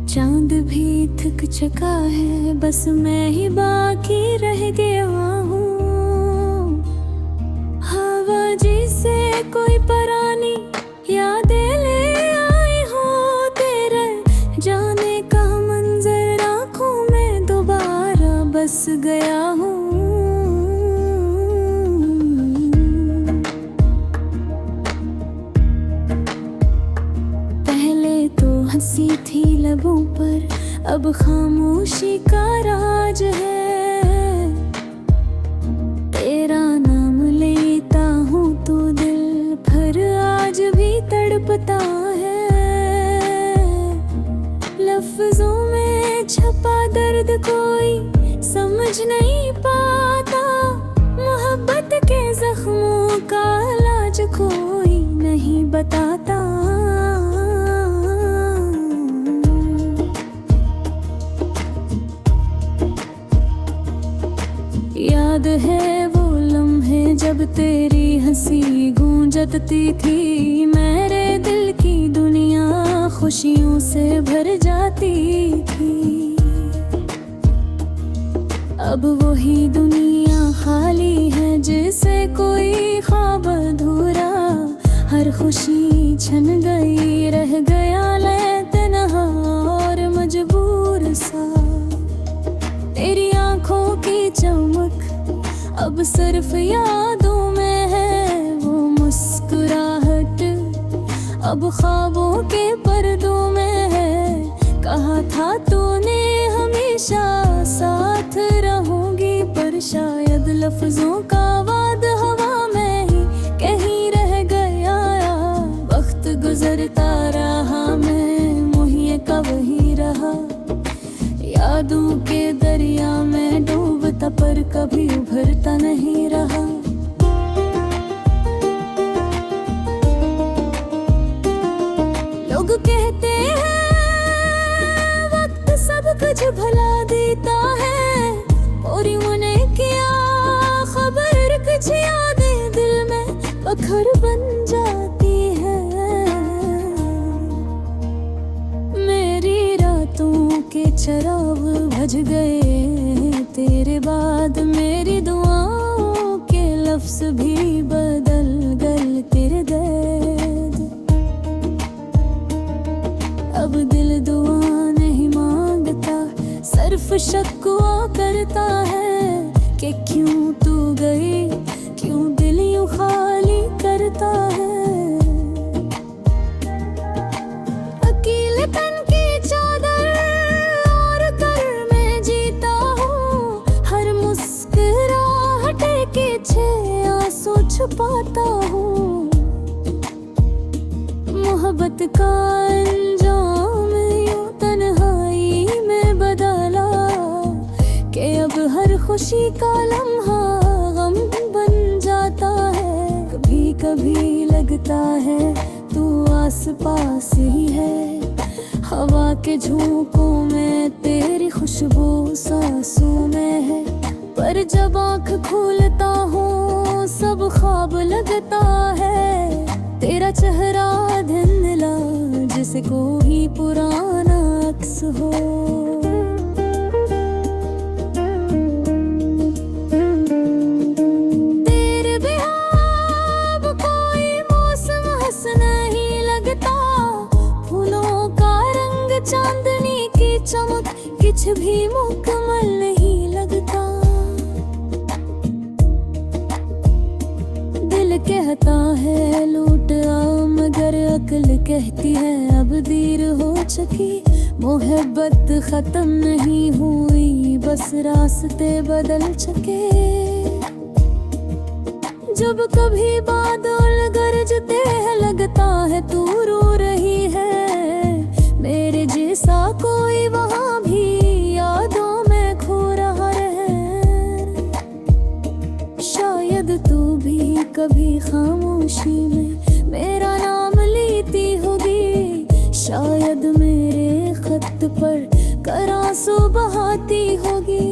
चांद भी थक चुका है, बस मैं ही बाकी रह गया हूँ। हवा जिसे कोई परानी यादें ले आई हो, तेरे जाने का मंजर आँखों में दोबारा बस गया हूँ। हंसी थी लबों पर, अब खामोशी का राज है। तेरा नाम लेता हूँ तो दिल भर आज भी तड़पता है। लफ्जों में छपा दर्द कोई समझ नहीं पाता, मोहब्बत के जख्मों का इलाज कोई नहीं बताता। याद है वो लम्हे जब तेरी हंसी गूंजती थी, मेरे दिल की दुनिया खुशियों से भर जाती थी। अब वही दुनिया खाली है जिसे कोई ख्वाब अधूरा, हर खुशी छन गई, रह गया मैं तन्हा और मजबूर सा। तेरी आँखों की चमक अब सिर्फ यादों में है, वो मुस्कुराहट अब ख्वाबों के पर्दों में है। कहा था तूने हमेशा साथ रहूंगी, पर शायद लफ्जों का वाद हवा में ही कहीं रह गया। वक्त गुजरता रहा, मैं मुहिए का वही रहा, यादों के दरिया में डूबता पर कभी उभरता नहीं रहा। लोग कहते हैं वक्त सब कुछ भुला देता है, और मैंने किया खबर कुछ यादें दिल में पत्थर बन जाती है। मेरी रातों के चराग भज गए, तेरे बाद मेरी दुआओं के लफ्ज भी बदल गए। तेरे दर्द अब दिल दुआ नहीं मांगता, सिर्फ शक्वा करता है कि क्यों तू गई, क्यों दिल यूं खाली करता है। अकेलेपन की चादर और कर मैं जीता हूँ, हर मुस्कुराहट के पीछे आंसू छुपाता हूँ। मोहब्बत का अंजाम यूं तन्हाई में बदला कि अब हर खुशी का लम्हा गम बन जाता है। कभी कभी लगता है तू आस पास ही है, हवा के झोंकों में तेरी खुशबू सांसों में है। पर जब आँख खोलता हूँ सब ख्वाब लगता है, तेरा चेहरा धुंधला जैसे कोई पुराना अक्स हो। तेरे बिना अब कोई मौसम हंस नहीं लगता, फूलों का रंग चांदनी की चमक कुछ भी मुकम्मल नहीं लगता। दिल कहता है लूट आओ, मगर अक्ल कहती है अब देर हो चुकी। मोहब्बत खत्म नहीं हुई, बस रास्ते बदल चुके। जब कभी बादल गरजते हैं लगता है तू रो रही है, मेरे जैसा कोई वहाँ भी यादों में खो रहा है। शायद तू भी कभी खामोशी में मेरा नाम लेती होगी, शायद मेरे खत पर कर आंसू बहाती होगी।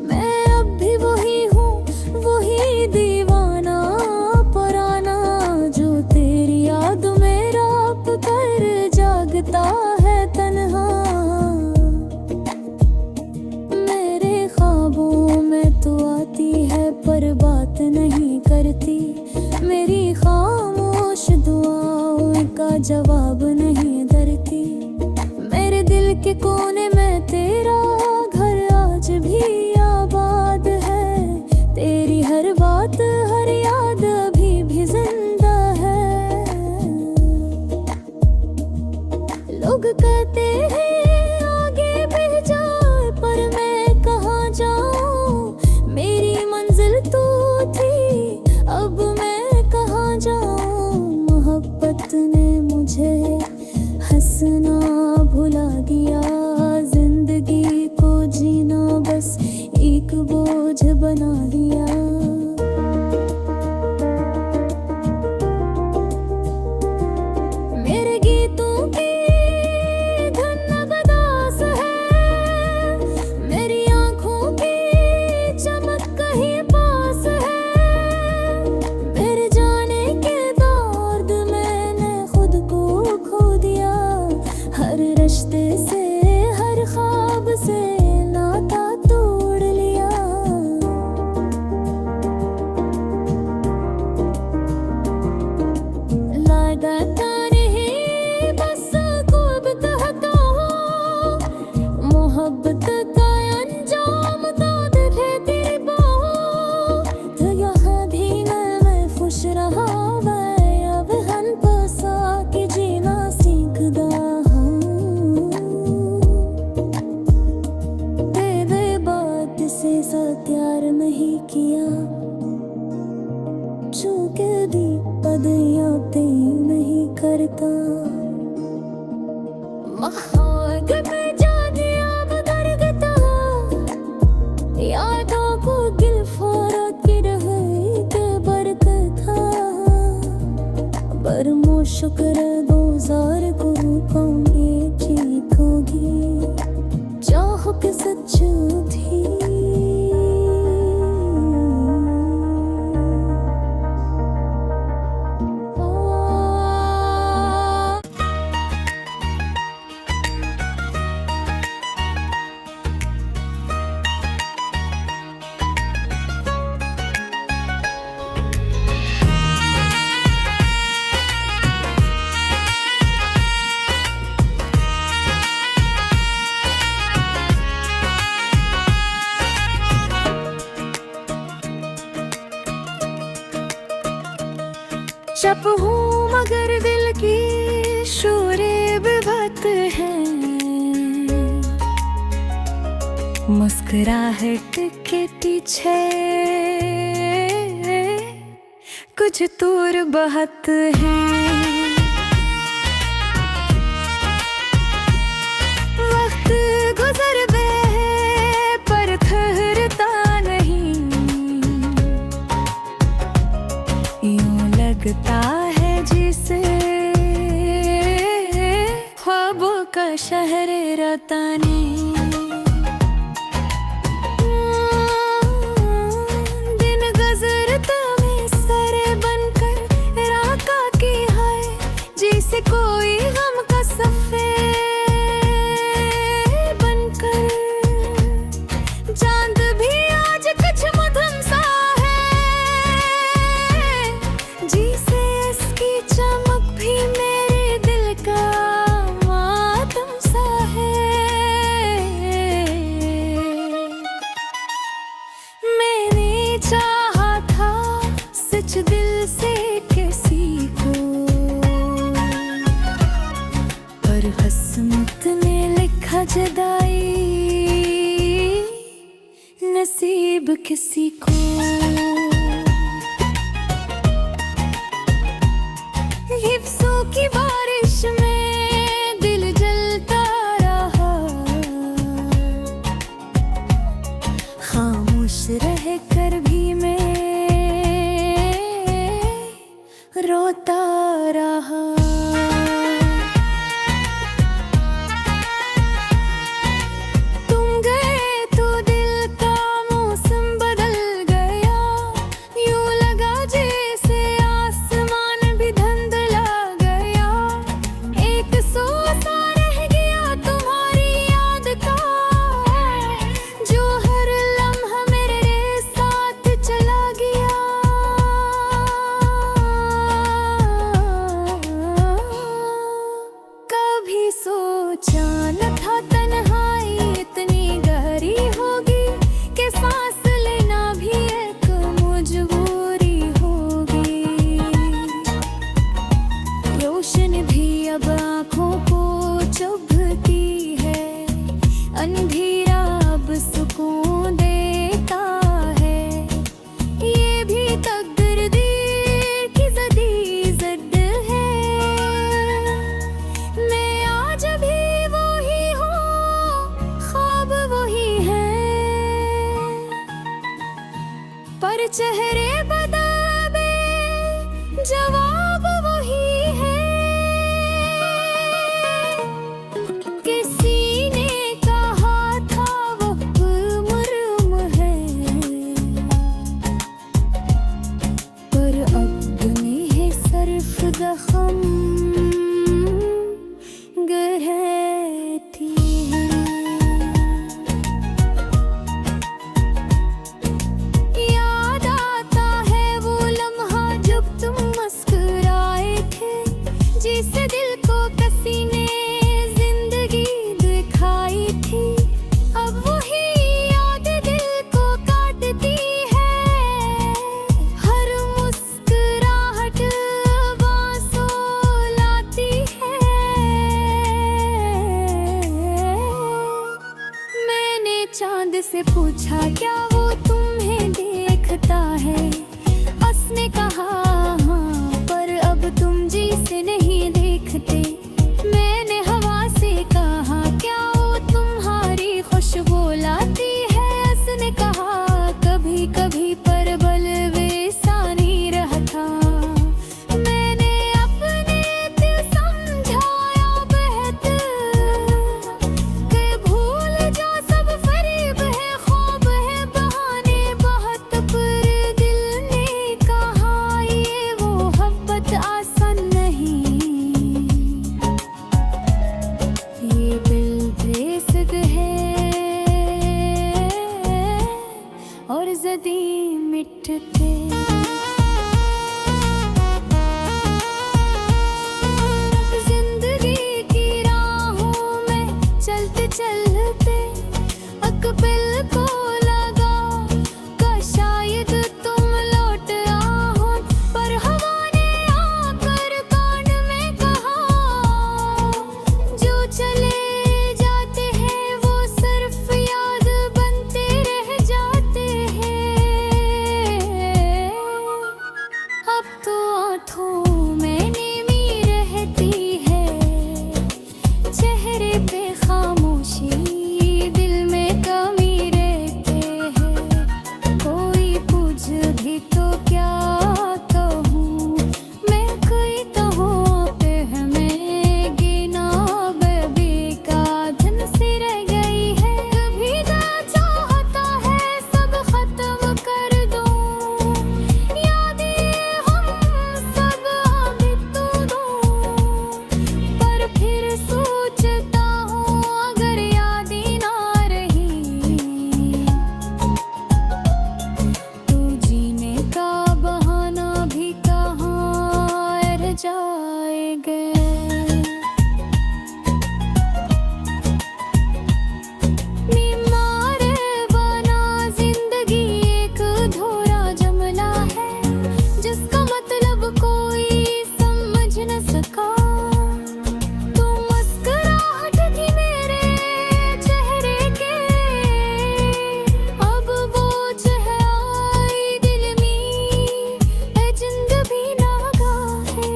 मैं अब भी वही हूँ, वही दीवाना पुराना, जो तेरी याद में रात भर जागता होता है तन्हा। मेरे ख्वाबों में तो आती है पर बात नहीं करती, मेरी खामोश दुआओं का जवाब नहीं धरती। मेरे दिल के कोने में तेरा घर आज भी आबाद है, तेरी हर बात हर याद अभी भी जिंदा है। लोग कहते हैं आगे बढ़ जा, पर मैं कहाँ जाऊँ, मेरी मंजिल तू थी अब मैं कहाँ जाऊँ। मोहब्बत ने मुझे हंसना भुला दिया, जिंदगी को जीना बस एक बोझ बना दिया। मेरे गीतों की धुन बदास है, मेरी आंखों की चमक कहीं पास है। मेरे जाने के दर्द मैंने खुद को खो दिया, हर रिश्ते से हर ख्वाब से नाता तोड़ लिया। लाडता नहीं बस खूब कहता हूँ, मोहब्बत का अंजाम तो दिखे तेरी बाहों। तो यहाँ भी मैं खुश रहा, मैं अब हन पसा के जीना सीखदा हूँ। तेरे बात से प्यार नहीं किया, चूके दी पदियाँ ते नहीं करता। महाग में जा दिया बदरगता, यादों को गिल फोड़ा के रहे के बरकत था। बरमो शुक्र गुजार को कहूँगी ठीक होगी, चाहो के सच थी। चुप हूँ मगर दिल की शोरे बेबात है, मुस्कुराहट के पीछे कुछ दूर बहत है। वक्त गुजर बे पर ठहरता नहीं, यूं लगता है जिसे ख्वाबों का शहर रताने। दिन गुजरता में सरे बनकर राका की है, जिसे कोई गम का सफे बनकर। चांद भी आज कुछ मध्यम सा है, जिसे इसकी चमक भी मेरे दिल का मातम सा है। मैंने चाहा था सच दिल से किसी को, पर हसमत ने लिखा जुदाई नसीब किसी को। हिफ्सों की बारिश में दिल जलता रहा, खामोश रह कर भी मैं रोता रहा। तुम गए तो दिल का मौसम बदल गया, यूं लगा जैसे आसमान भी धुंधला गया। खुद से पूछा क्या वो तुम्हें देखता है। उसने कहा हाँ, पर अब तुम जी से नहीं देखते। मैंने हवा से कहा क्या वो तुम्हारी खुशबू लाती है। उसने कहा कभी कभी, पर बल वैसा नहीं रहा था। मैंने अपने दिल समझाया बेहतर कि भूल जा, सब फरेब है, ख्वाब है, बहाने बहुत। पर दिल ने कहा ये वो मोहब्बत आसान नहीं, ये दिल बेसग है और ज़दी मिटते। जिंदगी की राहों में चलते चलते अकबिल को लगा कि शायद तुम लौट आओ, पर हवा ने आकर कान में कहा जो चले जाते हैं वो सिर्फ याद बनते रह जाते हैं। अब तो आँखों में नीमी रहती है, चेहरे पे खामोशी, दिल में कमी रहते हैं। कोई पूछ भी तो क्या कहूँ मैं, कोई तो हो पे हमें गिना बेबी का धन से रह गई है। कभी ना चाहता है सब खत्म कर दूं, यादें हम सब अभी तो दूं, पर फिर सोचता हूँ अगर यादें ना रही तो जीने का बहाना भी कहाँ रह जाएगा। बीमार बना जिंदगी एक अधूरा जमला है, जिसका मतलब कोई समझ न सका। तुम मुस्कुराहट थी मेरे चेहरे के, अब वो चेहरा आई दिल में जिंद भी नागा है।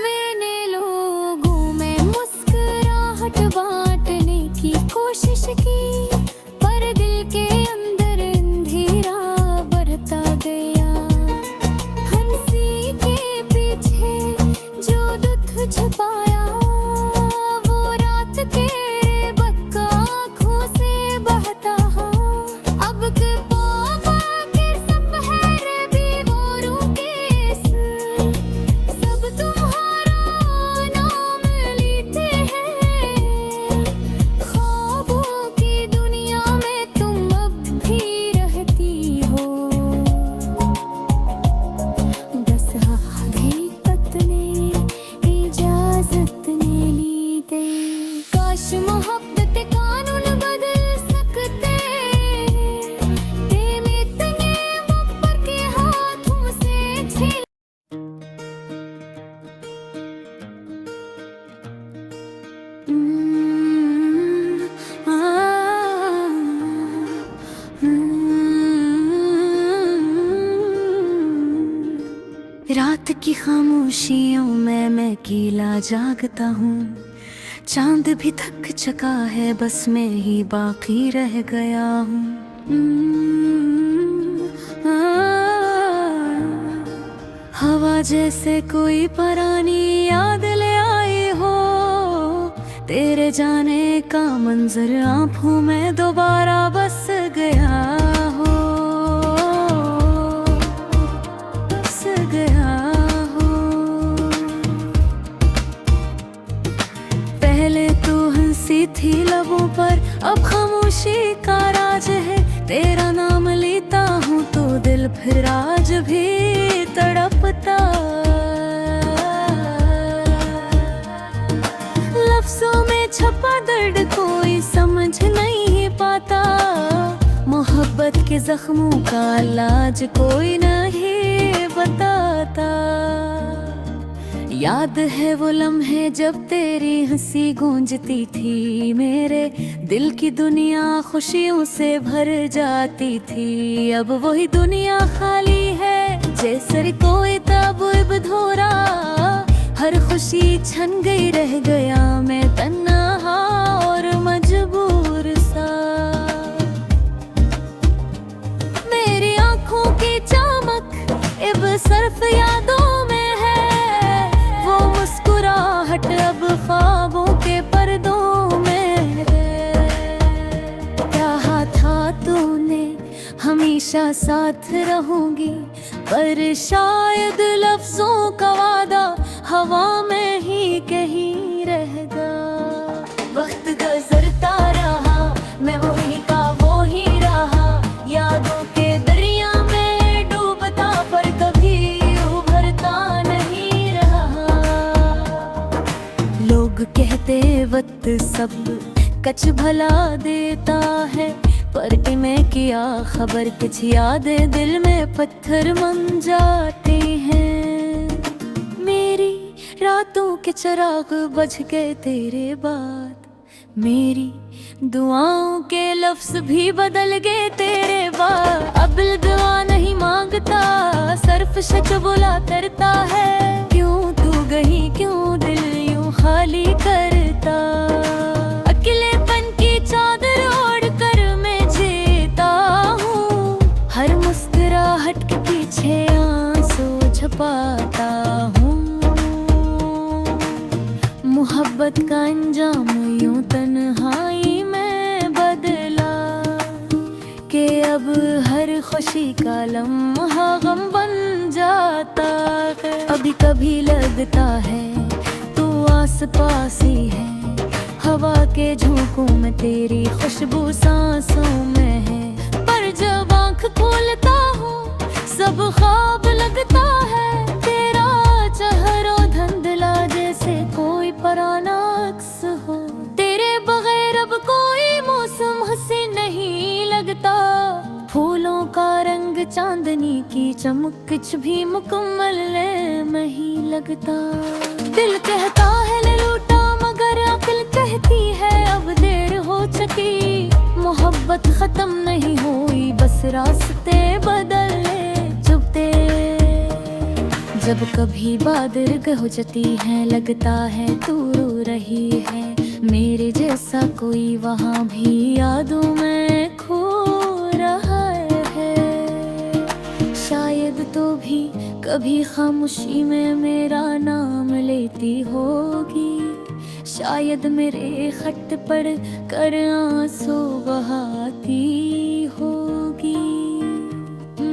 मैंने लोगों में मुस्कुराहट बांटने की कोशिश की, पर दिल के अंदर अंधेरा बढ़ता गया। हंसी के पीछे जो दुख छुपाया वो रात के बक्का आँखों से बहता। अब के पापा के सपहरे भी वो रूके, सब तुम्हारा नाम लेते हैं। ख्वाबों की दुनिया में तुम अब भी रहती हो, बस हकीकत ने इजाजत ने ली दे। काश मोहब्बत कानून बदल सकते, प्रेम इतने ऊपर के हाथों से झेल। रात की खामोशियों में मैं अकेला जागता हूँ, चांद भी थक चुका है, बस मैं ही बाकी रह गया हूँ। हवा जैसे कोई पुरानी याद ले आई हो, तेरे जाने का मंजर आँखों में दोबारा बस गया हो, बस गया हो। पहले तो हंसी थी लबों पर, अब खामोशी का राज है। तेरा नाम लेता हूँ तो दिल फिर आज भी तड़पता। लफ्जों में छपा दर्द कोई समझ नहीं पाता, मोहब्बत के जख्मों का इलाज कोई नहीं बताता। याद है वो लम्हे जब तेरी हंसी गूंजती थी, मेरे दिल की दुनिया खुशियों से भर जाती थी। अब वही दुनिया खाली है जैसे कोई ताबूब धोरा, हर खुशी छन गई, रह गया मैं तन्हा और मजबूर सा। मेरी आंखों की चमक अब सिर्फ यादों में है, वो मुस्कुराहट अब ख्वाबों के पर्दों में है। कहा था तूने हमेशा साथ रहूंगी, पर शायद लफ्जों का वादा हवा में ही कहीं रह गया। वक्त गुजरता रहा, मैं वही का वो ही रहा, यादों के दरिया में डूबता पर कभी उभरता नहीं रहा। लोग कहते वक्त सब कच भला देता है, पर इन्हें किया खबर कुछ यादें दिल में पत्थर बन जाती हैं। मेरी रातों के चिराग बुझ गए तेरे बाद, मेरी दुआओं के लफ्ज भी बदल गए तेरे बाद। अब दुआ नहीं मांगता, सिर्फ सच बुला करता है। क्यों तू गई, क्यों दिल यूं खाली करता। अकेलेपन की चादर ओढ़ कर मैं जीता हूँ, हर मुस्कुराहट के पीछे आंसू छुपाता हूँ। मोहब्बत का अंजाम यूं तन्हाई में बदला, कि अब हर खुशी का लम्हा गम बन जाता है। अभी कभी लगता है तू आस पास ही है, हवा के झोंकों में तेरी खुशबू सांसों में है। पर जब आँख खोलता हूँ सब ख्वाब लगता है, तेरा चेहरा धुंधला जैसे कोई पुराना अक्स हो। तेरे बगैर अब कोई मौसम हंसी नहीं लगता, फूलों का रंग चांदनी की चमक कुछ भी मुकम्मल नहीं लगता। दिल कहता है ले लूटा, मगर अक्ल कहती है अब देर हो चुकी। मोहब्बत खत्म नहीं हुई, बस रास्ते बदले चुपते। जब कभी बादल हो जाती है, लगता है तू रो रही है, मेरे जैसा कोई वहाँ भी यादों में खो रहा है। शायद तो भी कभी खामोशी में मेरा नाम लेती होगी, शायद मेरे खत पर कर आंसू बहाती होगी।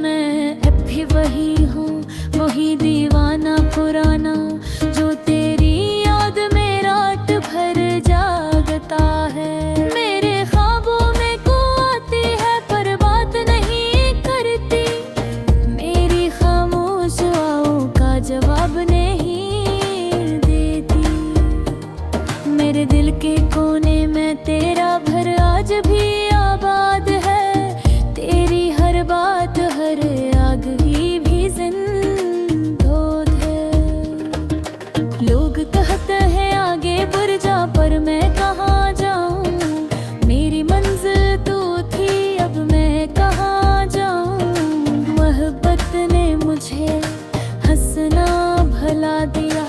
मैं अब भी वही हूँ, वही दीवाना पुराना, जो तेरी याद में रात भर जागता है। मेरे ख्वाबों में को आती है पर बात नहीं करती, मेरी खामोश दुआओं का जवाब नहीं देती। मेरे दिल के कोने में तेरा घर आज भी आबाद है, तेरी हर बात हर आग ही भी जिंदोद है। लोग कहते हैं आगे बढ़ जा, पर मैं कहाँ जाऊँ, मेरी मंजिल तू थी अब मैं कहाँ जाऊँ। मोहब्बत ने मुझे हंसना भला दिया,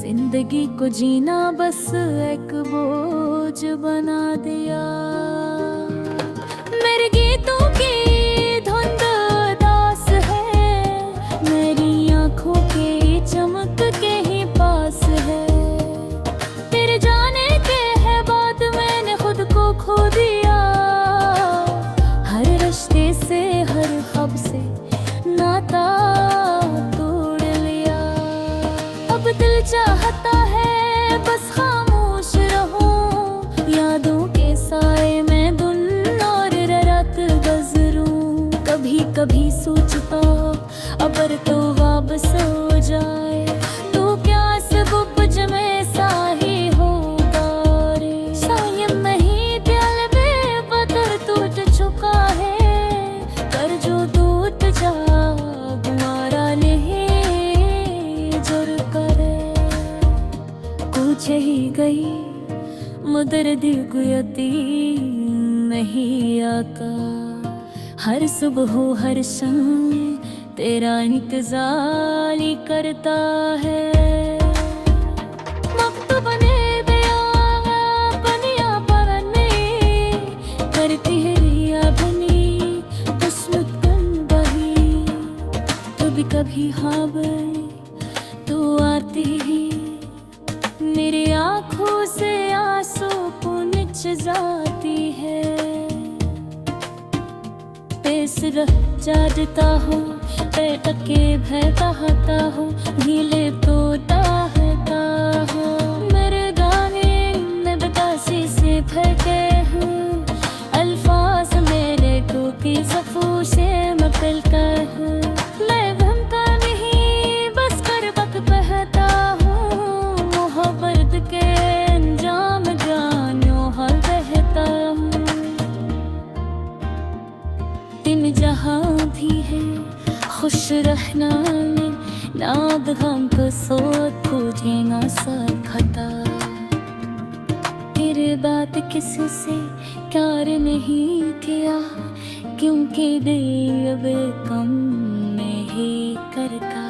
जिंदगी को जीना बस एक बोझ बना दिया। मेरे गीतों की धुंध दास है, मेरी आंखों के चमक के ही पास है। तेरे जाने के है बाद मैंने खुद को खो दिया, हर रिश्ते से हर ख्वाब से नाता तोड़ लिया। अब दिल चाहता है बस खामोश रहूं, यादों के साए में दिन और रात गुजरूं। कभी कभी सोचता अगर तो वापस हो जाए, तो क्या सब कुछ में सा ही होगा रे। शायद नहीं दिल में बदर टूट चुका है, कर जो टूट जा गुमारा नहीं जुर करे। पीछे ही गई मुदर दिल को यकीन नहीं आता। हर सुबह हर शाम तेरा इंतजार ही करता है। मकतूब ने दिया बनिया परने करती है रिया बनी किस्मत बन बही। कभी हाँ तू आती ही मेरी आँखों से आंसू पुनच जाती है। पेस रह जाता हूँ टके बहता हता हूँ नीले तो दाहता हूँ। मेरे गाने में बतासी से भरके हूँ अल्फाज मेरे को की सफू से मकलता हूँ। मैं भमका नहीं बस कर बक बहता हूँ मोहब्बत के अंजाम जानो हर बहता हूँ। दिन जहाँ भी है खुश रहना नाद गम को सोच पूछेगा सब खता। तेरे बात किसी से प्यार नहीं किया क्योंकि दिल अब कम नहीं करता।